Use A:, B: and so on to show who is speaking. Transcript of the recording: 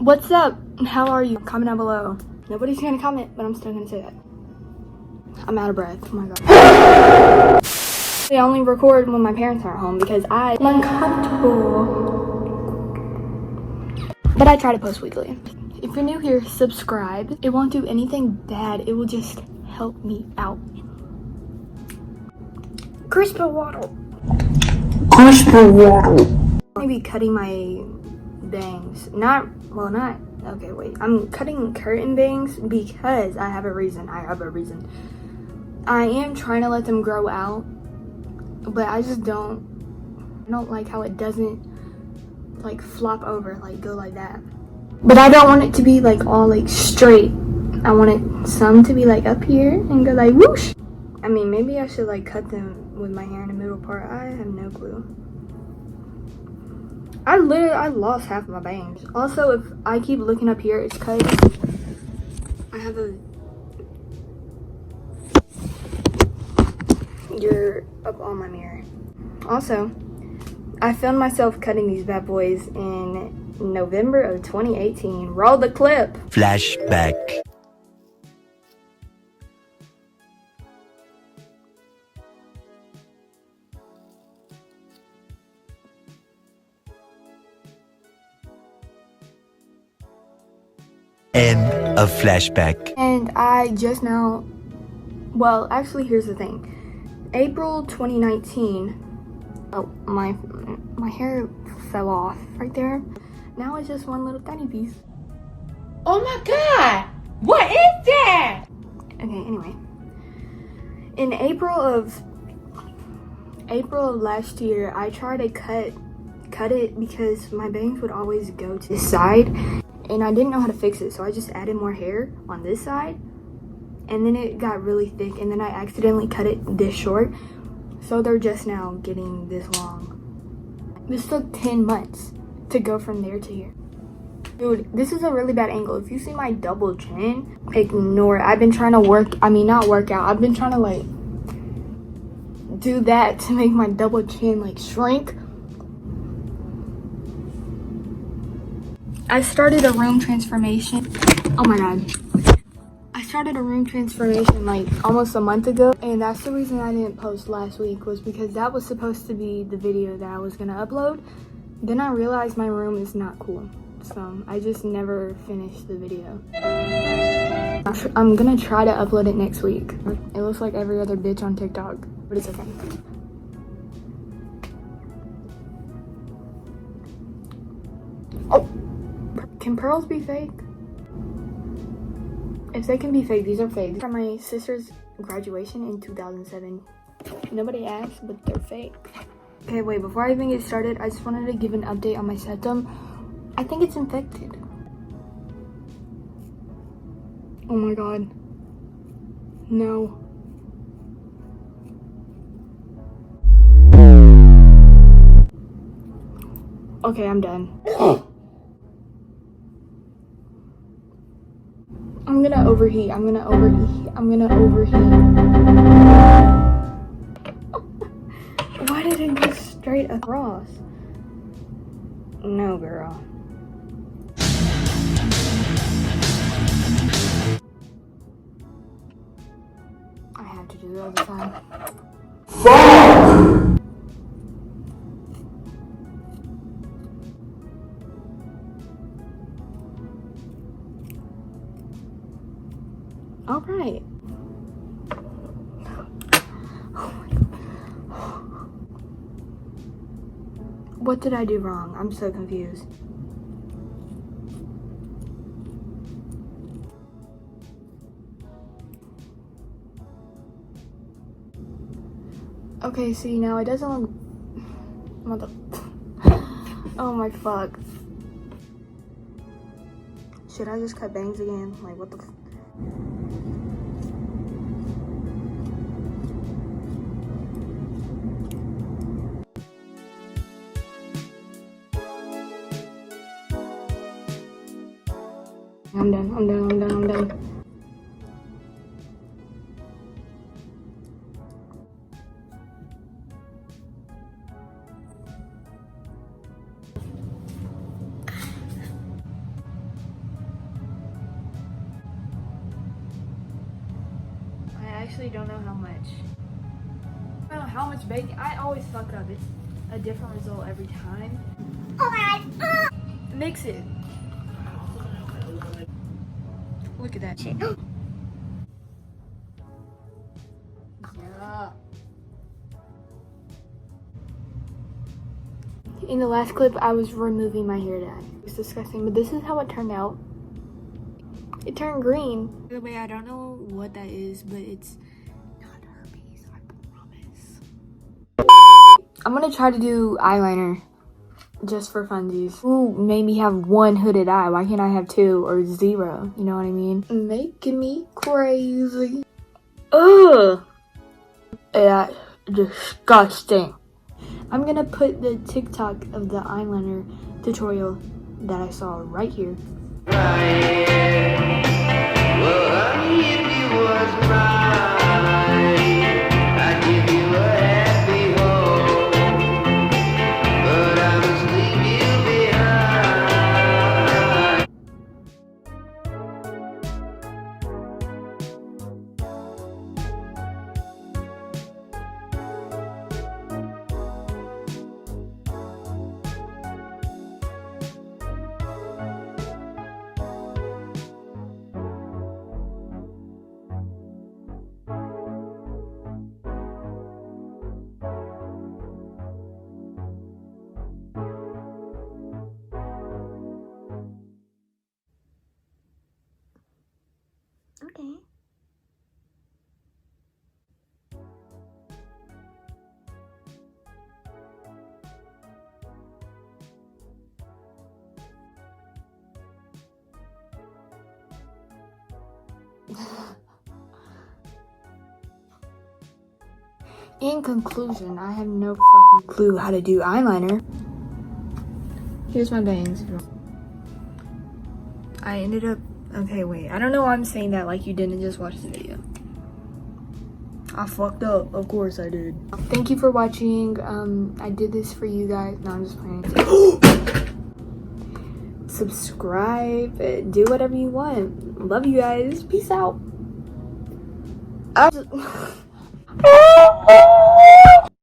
A: What's up? How are you? Comment down below. Nobody's gonna comment, but I'm still gonna say that. I'm out of breath. Oh my god. I only record when my parents aren't home because I'm uncomfortable. But I try to post weekly. If you're new here, subscribe. It won't do anything bad. It will just help me out. Crispy waddle. Crispy waddle. Maybe cutting my bangs. Okay, wait. I'm cutting curtain bangs because I have a reason. I am trying to let them grow out, but I don't like how it doesn't like flop over, like go like that. But I don't want it to be like all like straight. I want it some to be like up here and go like whoosh. I mean, maybe I should like cut them with my hair in the middle part. I have no clue. I lost half of my bangs. Also, if I keep looking up here, it's because I have you're up on my mirror. Also, I filmed myself cutting these bad boys in November of 2018. Roll the clip.
B: Flashback. End of flashback.
A: And I just now, well, actually, here's the thing. April 2019. Oh, my hair fell off right there. Now it's just one little tiny piece.
C: Oh my god! What is that?
A: Okay, anyway. In April of last year, I tried to cut it because my bangs would always go to this side, and I didn't know how to fix it, so I just added more hair on this side, and then it got really thick, and then I accidentally cut it this short, so they're just now getting this long. This took 10 months to go from there to here. Dude, this is a really bad angle. If you see my double chin, ignore it. I've been trying to not work out. I've been trying to like do that to make my double chin like shrink. I started a room transformation. Oh my god. I started a room transformation like almost a month ago, and that's the reason I didn't post last week, was because that was supposed to be the video that I was gonna upload. Then I realized my room is not cool, so I just never finished the video. I'm gonna try to upload it next week. It looks like every other bitch on TikTok, but it's okay. Oh, can pearls be fake? If they can be fake, these are fake. For my sister's graduation in 2007. Nobody asked, but they're fake. Okay, wait, before I even get started, I just wanted to give an update on my septum. I think it's infected. Oh my god. No. Okay, I'm done. I'm gonna overheat. Why did it go straight across? No, girl. I have to do it all the time. All right. What did I do wrong? I'm so confused. Okay, see, now it doesn't look... What the... Oh my fuck. Should I just cut bangs again? Like, what the... I'm done. actually don't know how much. I don't know how much bacon. I always fuck up. It's a different result every time. Oh my god. Mix it. Look at that shit. Yeah. In the last clip, I was removing my hair dye. It's disgusting, but this is how it turned out. It turned green. By the way, I don't know what that is, but it's not herpes, I promise. I'm gonna try to do eyeliner just for funsies. Who made me have one hooded eye? Why can't I have two or zero? You know what I mean? Making me crazy. Ugh! That's disgusting. I'm gonna put the TikTok of the eyeliner tutorial that I saw right here. Okay. In conclusion, I have no fucking clue how to do eyeliner. Here's my bangs. I ended up... Okay, wait. I don't know why I'm saying that like you didn't just watch the video. I fucked up. Of course I did. Thank you for watching. I did this for you guys. No, I'm just playing. Subscribe. Do whatever you want. Love you guys. Peace out.